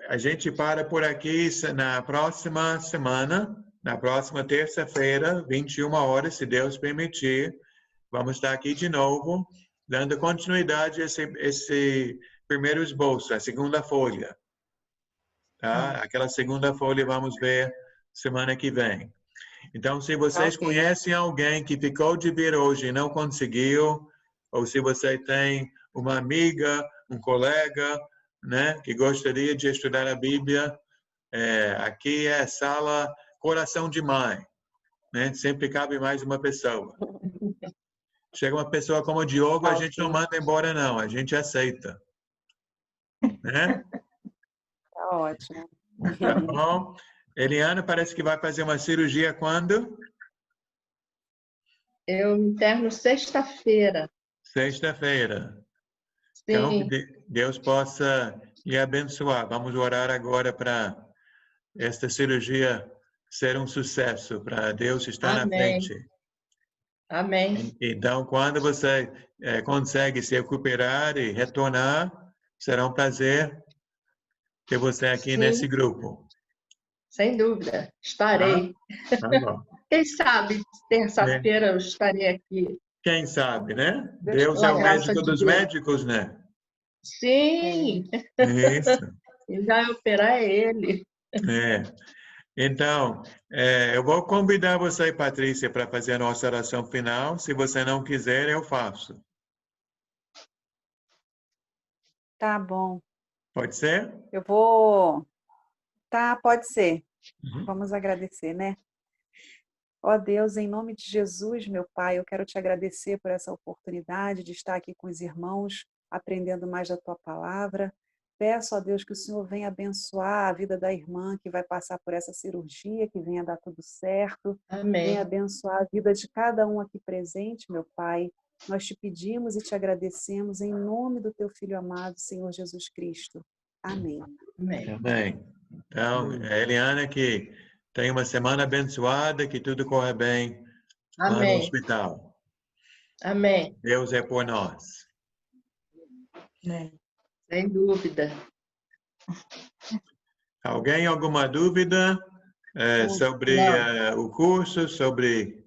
a gente para por aqui na próxima semana, na próxima terça-feira, 21 horas, se Deus permitir. Vamos estar aqui de novo, dando continuidade a esse primeiro esboço, a segunda folha. Tá? Aquela segunda folha vamos ver semana que vem. Então, se vocês Ok. conhecem alguém que ficou de vir hoje e não conseguiu, ou se você tem uma amiga, um colega, né, que gostaria de estudar a Bíblia, aqui é a sala Coração de Mãe, né? Sempre cabe mais uma pessoa. Chega uma pessoa como o Diogo, a gente não manda embora, não. A gente aceita. Né? Tá ótimo. Tá bom? Eliana parece que vai fazer uma cirurgia quando? Eu interno sexta-feira. Sexta-feira. Então, que Sim. Deus possa lhe abençoar. Vamos orar agora para esta cirurgia ser um sucesso, para Deus estar na Amém. frente. Amém. Então, quando você consegue se recuperar e retornar, será um prazer ter você aqui Sim. nesse grupo. Sem dúvida. Estarei. Tá bom. Quem sabe terça-feira eu estarei aqui. Quem sabe, né? Deus Deus é Pela o quiser. graça médico de dos Deus. médicos, né? Sim. Isso. Quem vai operar é ele. É. Então, eu vou convidar você, Patrícia, para fazer a nossa oração final. Se você não quiser, eu faço. Tá bom. Pode ser? Eu vou. Tá, pode ser. Uhum. Vamos agradecer, né? Ó Deus, em nome de Jesus, meu Pai, eu quero te agradecer por essa oportunidade de estar aqui com os irmãos, aprendendo mais da tua palavra. Peço a Deus que o Senhor venha abençoar a vida da irmã que vai passar por essa cirurgia, que venha dar tudo certo. Amém. Venha abençoar a vida de cada um aqui presente, meu Pai. Nós te pedimos e te agradecemos em nome do teu Filho amado, Senhor Jesus Cristo. Amém. Amém. Amém. Então, Eliana, que tenha uma semana abençoada, que tudo corra bem lá no Amém. hospital. Amém. Deus é por nós. Sem dúvida. Alguém, alguma dúvida sobre o curso, sobre